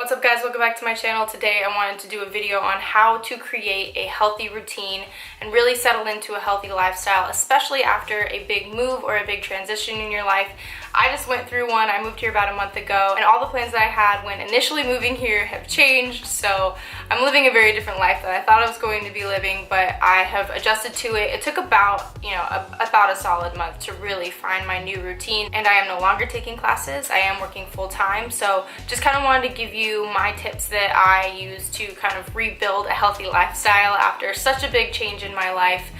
What's up guys, welcome back to my channel. Today I wanted to do a video on how to create a healthy routine and really settle into a healthy lifestyle, especially after a big move or a big transition in your life. I just went through one. I moved here about a month ago and all the plans that I had when initially moving here have changed, so I'm living a very different life that I thought I was going to be living, but I have adjusted to it. It took about a solid month to really find my new routine, and I am no longer taking classes. I am working full-time, so just kind of wanted to give you my tips that I use to kind of rebuild a healthy lifestyle after such a big change in my life,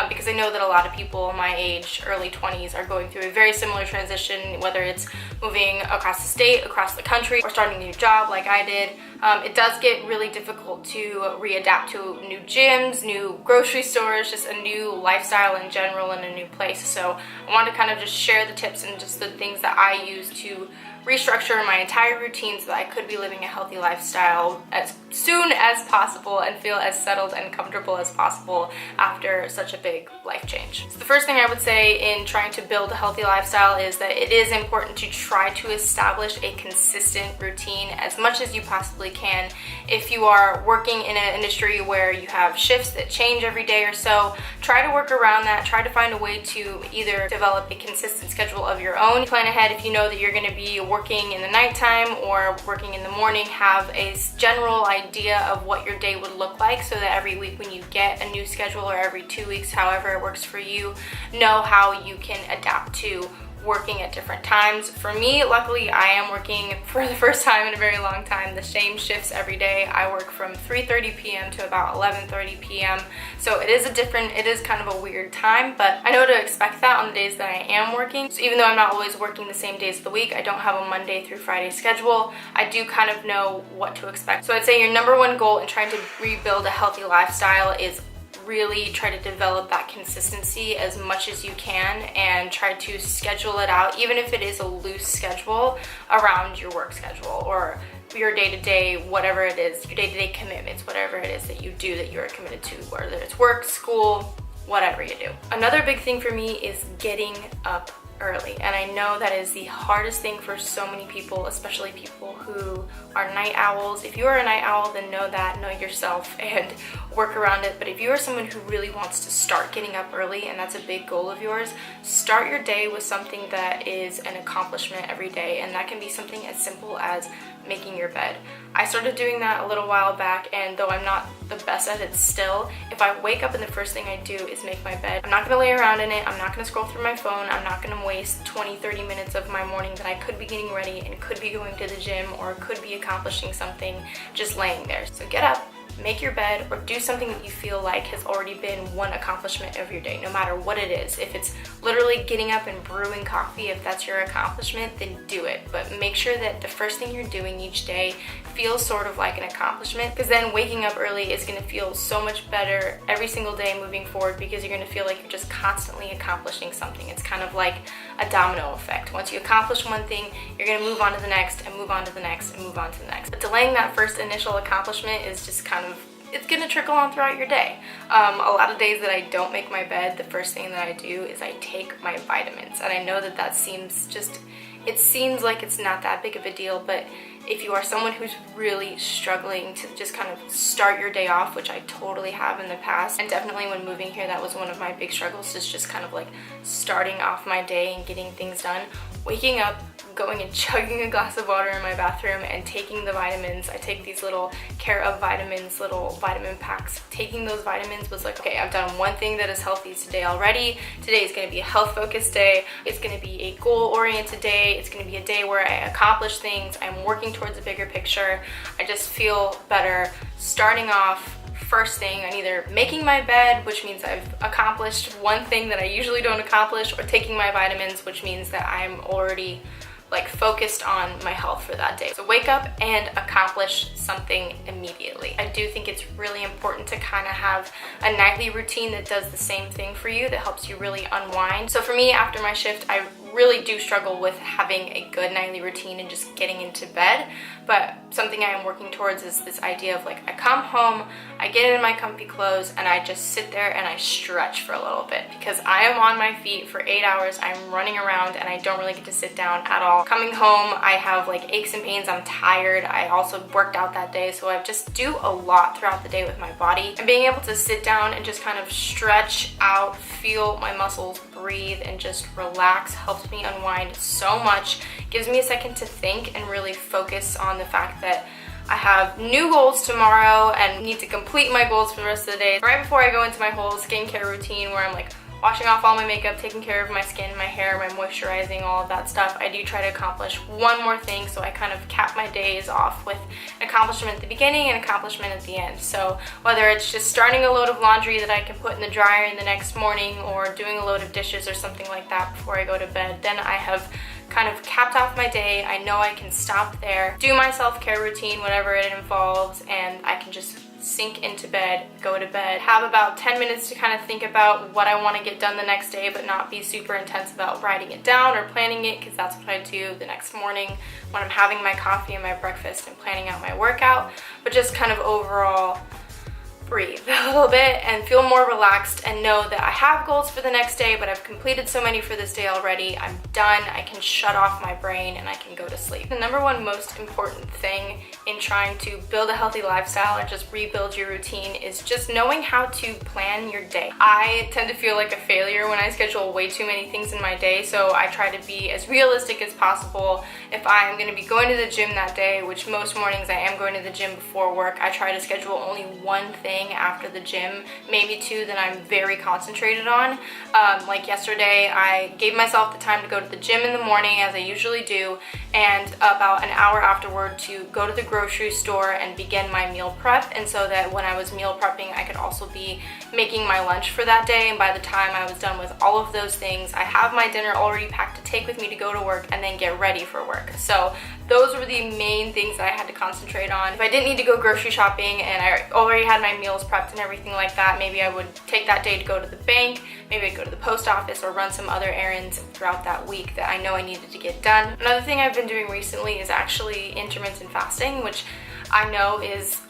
because I know that a lot of people my age, early 20s, are going through a very similar transition, whether it's moving across the state, across the country, or starting a new job like I did. It does get really difficult to readapt to new gyms, new grocery stores, just a new lifestyle in general in a new place. So I wanted to kind of just share the tips and just the things that I use to restructure my entire routine so that I could be living a healthy lifestyle as soon as possible and feel as settled and comfortable as possible after such a big life change. So the first thing I would say in trying to build a healthy lifestyle is that it is important to try to establish a consistent routine as much as you possibly can. If you are working in an industry where you have shifts that change every day or so, try to work around that. Try to find a way to either develop a consistent schedule of your own. Plan ahead if you know that you're going to be working in the nighttime or working in the morning. Have a general idea of what your day would look like so that every week when you get a new schedule, or every 2 weeks, however it works for you, know how you can adapt to working at different times. For me, luckily, I am working for the first time in a very long time the same shifts every day. I work from 3:30 p.m. to about 11:30 p.m. So it is kind of a weird time, but I know to expect that on the days that I am working. So even though I'm not always working the same days of the week, I don't have a Monday through Friday schedule, I do kind of know what to expect. So I'd say your number one goal in trying to rebuild a healthy lifestyle is really try to develop that consistency as much as you can and try to schedule it out, even if it is a loose schedule, around your work schedule or your day-to-day, whatever it is, your day-to-day commitments, whatever it is that you do that you're committed to, whether it's work, school, whatever you do. Another big thing for me is getting up early, and I know that is the hardest thing for so many people, especially people who are night owls. If you are a night owl, then know yourself and work around it. But if you are someone who really wants to start getting up early, and that's a big goal of yours, start your day with something that is an accomplishment every day, and that can be something as simple as making your bed. I started doing that a little while back, and though I'm not the best at it still, if I wake up and the first thing I do is make my bed, I'm not gonna lay around in it, I'm not gonna scroll through my phone, I'm not gonna waste 20-30 minutes of my morning that I could be getting ready and could be going to the gym or could be accomplishing something just laying there. So get up, make your bed, or do something that you feel like has already been one accomplishment of your day, no matter what it is. If it's literally getting up and brewing coffee, if that's your accomplishment, then do it. But make sure that the first thing you're doing each day feels sort of like an accomplishment, because then waking up early is going to feel so much better every single day moving forward, because you're going to feel like you're just constantly accomplishing something. It's kind of like a domino effect. Once you accomplish one thing, you're going to move on to the next and move on to the next and move on to the next. But delaying that first initial accomplishment is just it's gonna trickle on throughout your day. A lot of days that I don't make my bed, the first thing that I do is I take my vitamins. And I know that seems like it's not that big of a deal, but if you are someone who's really struggling to just kind of start your day off, which I totally have in the past, and definitely when moving here, that was one of my big struggles, is just kind of like starting off my day and getting things done. Waking up, going and chugging a glass of water in my bathroom and taking the vitamins. I take these little Care of Vitamins, little vitamin packs. Taking those vitamins was like, okay, I've done one thing that is healthy today already. Today is going to be a health-focused day. It's going to be a goal-oriented day. It's going to be a day where I accomplish things. I'm working towards a bigger picture. I just feel better starting off first thing on either making my bed, which means I've accomplished one thing that I usually don't accomplish, or taking my vitamins, which means that I'm already like focused on my health for that day. So wake up and accomplish something immediately. I do think it's really important to kind of have a nightly routine that does the same thing for you, that helps you really unwind. So for me, after my shift, I really do struggle with having a good nightly routine and just getting into bed. But something I am working towards is this idea of like, I come home, I get in my comfy clothes, and I just sit there and I stretch for a little bit, because I am on my feet for 8 hours. I'm running around and I don't really get to sit down at all. Coming home, I have like aches and pains, I'm tired. I also worked out that day, so I just do a lot throughout the day with my body. And being able to sit down and just kind of stretch out, feel my muscles, breathe, and just relax helps me unwind so much. Gives me a second to think and really focus on the fact that I have new goals tomorrow and need to complete my goals for the rest of the day. Right before I go into my whole skincare routine where I'm like washing off all my makeup, taking care of my skin, my hair, my moisturizing, all of that stuff, I do try to accomplish one more thing, so I kind of cap my days off with an accomplishment at the beginning and accomplishment at the end. So whether it's just starting a load of laundry that I can put in the dryer in the next morning, or doing a load of dishes or something like that before I go to bed, then I have kind of capped off my day. I know I can stop there, do my self-care routine, whatever it involves, and I can just sink into bed, go to bed, have about 10 minutes to kind of think about what I want to get done the next day, but not be super intense about writing it down or planning it, because that's what I do the next morning when I'm having my coffee and my breakfast and planning out my workout. But just kind of overall breathe a little bit and feel more relaxed and know that I have goals for the next day, but I've completed so many for this day already. I'm done. I can shut off my brain and I can go to sleep. The number one most important thing in trying to build a healthy lifestyle and just rebuild your routine is just knowing how to plan your day. I tend to feel like a failure when I schedule way too many things in my day, so I try to be as realistic as possible. If I'm going to be going to the gym that day, which most mornings I am going to the gym before work, I try to schedule only one thing after the gym, maybe two that I'm very concentrated on. Like yesterday, I gave myself the time to go to the gym in the morning, as I usually do, and about an hour afterward to go to the grocery store and begin my meal prep, and so that when I was meal prepping, I could also be making my lunch for that day. And by the time I was done with all of those things, I have my dinner already packed to take with me to go to work and then get ready for work. So those were the main things that I had to concentrate on. If I didn't need to go grocery shopping and I already had my meals prepped and everything like that, maybe I would take that day to go to the bank, maybe I'd go to the post office or run some other errands throughout that week that I know I needed to get done. Another thing I've been doing recently is actually intermittent fasting, which I know is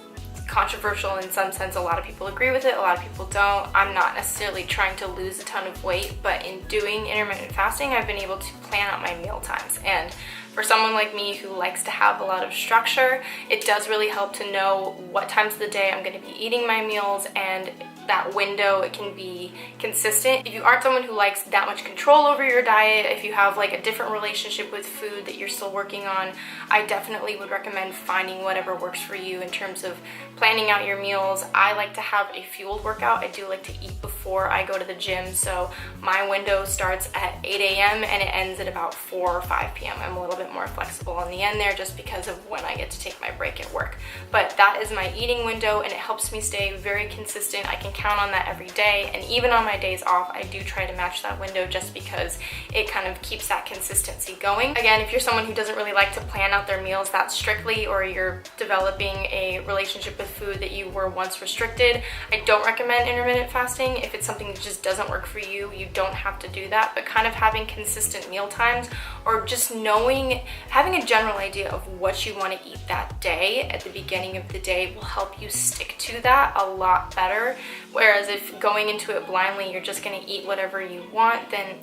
controversial in some sense. A lot of people agree with it, a lot of people don't. I'm not necessarily trying to lose a ton of weight, but in doing intermittent fasting, I've been able to plan out my meal times. And for someone like me who likes to have a lot of structure, it does really help to know what times of the day I'm going to be eating my meals, and that window, it can be consistent. If you aren't someone who likes that much control over your diet, if you have like a different relationship with food that you're still working on, I definitely would recommend finding whatever works for you in terms of planning out your meals. I like to have a fueled workout. I do like to eat before I go to the gym, so my window starts at 8 a.m. and it ends at about 4 or 5 p.m. I'm a little bit more flexible on the end there just because of when I get to take my break at work. But that is my eating window, and it helps me stay very consistent. I can count on that every day, and even on my days off, I do try to match that window just because it kind of keeps that consistency going. Again, if you're someone who doesn't really like to plan out their meals that strictly, or you're developing a relationship with food that you were once restricted, I don't recommend intermittent fasting. If it's something that just doesn't work for you, you don't have to do that, but kind of having consistent meal times, or just knowing, having a general idea of what you want to eat that day at the beginning of the day will help you stick to that a lot better. Whereas if going into it blindly, you're just going to eat whatever you want, then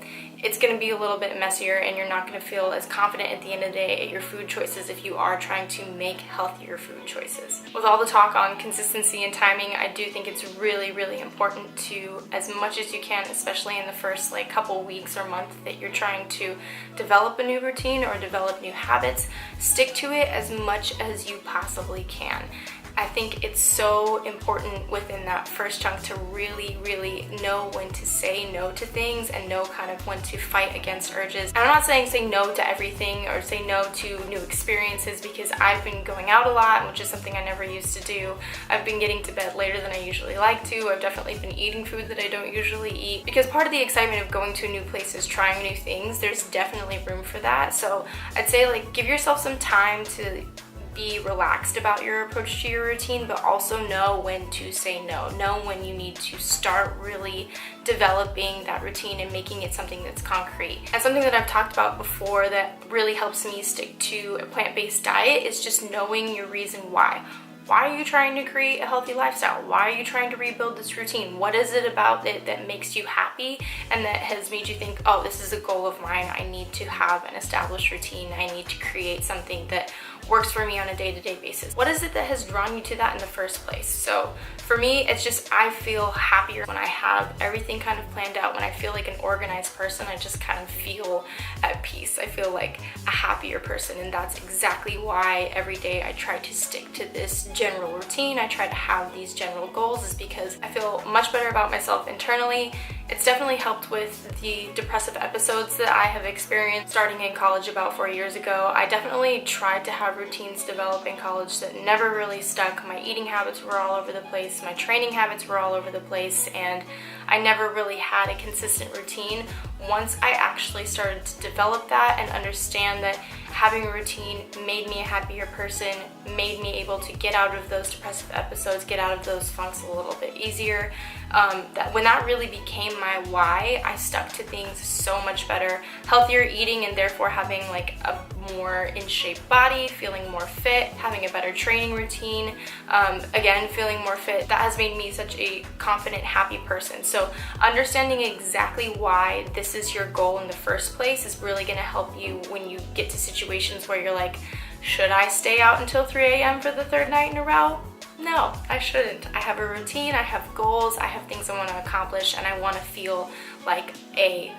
it's going to be a little bit messier, and you're not going to feel as confident at the end of the day at your food choices if you are trying to make healthier food choices. With all the talk on consistency and timing, I do think it's really, really important to, as much as you can, especially in the first like couple weeks or month that you're trying to develop a new routine or develop new habits, stick to it as much as you possibly can. I think it's so important within that first chunk to really, really know when to say no to things and know kind of when to fight against urges. And I'm not saying say no to everything or say no to new experiences, because I've been going out a lot, which is something I never used to do. I've been getting to bed later than I usually like to. I've definitely been eating food that I don't usually eat, because part of the excitement of going to a new place is trying new things. There's definitely room for that. So I'd say like give yourself some time to be relaxed about your approach to your routine, but also know when to say no. Know when you need to start really developing that routine and making it something that's concrete. And something that I've talked about before that really helps me stick to a plant-based diet is just knowing your reason why. Why are you trying to create a healthy lifestyle? Why are you trying to rebuild this routine? What is it about it that makes you happy and that has made you think, oh, this is a goal of mine. I need to have an established routine. I need to create something that works for me on a day-to-day basis. What is it that has drawn you to that in the first place? So for me, it's just I feel happier when I have everything kind of planned out. When I feel like an organized person, I just kind of feel at peace. I feel like a happier person, and that's exactly why every day I try to stick to this general routine. I try to have these general goals, is because I feel much better about myself internally. It's definitely helped with the depressive episodes that I have experienced starting in college about 4 years ago. I definitely tried to have routines develop in college that never really stuck. My eating habits were all over the place, my training habits were all over the place, and I never really had a consistent routine. Once I actually started to develop that and understand that having a routine made me a happier person, made me able to get out of those depressive episodes, get out of those funks a little bit easier. When that really became my why, I stuck to things so much better. Healthier eating, and therefore having like a more in shape body, feeling more fit, having a better training routine, again, feeling more fit. That has made me such a confident, happy person. So understanding exactly why this is your goal in the first place is really gonna help you when you get to situations where you're like, should I stay out until 3 a.m. for the third night in a row? No, I shouldn't. I have a routine, I have goals, I have things I want to accomplish, and I want to feel like a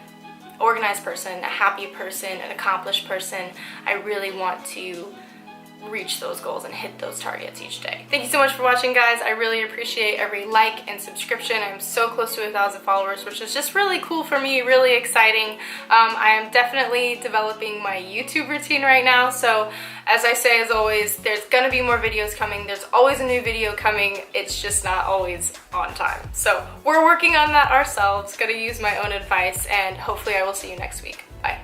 organized person, a happy person, an accomplished person. I really want to reach those goals and hit those targets each day. Thank you so much for watching, guys. I really appreciate every like and subscription. I'm so close to 1,000 followers, which is just really cool for me, really exciting. I am definitely developing my YouTube routine right now, so as I say, as always, there's gonna be more videos coming. There's always a new video coming. It's just not always on time. So we're working on that ourselves. Gonna use my own advice, and hopefully I will see you next week. Bye.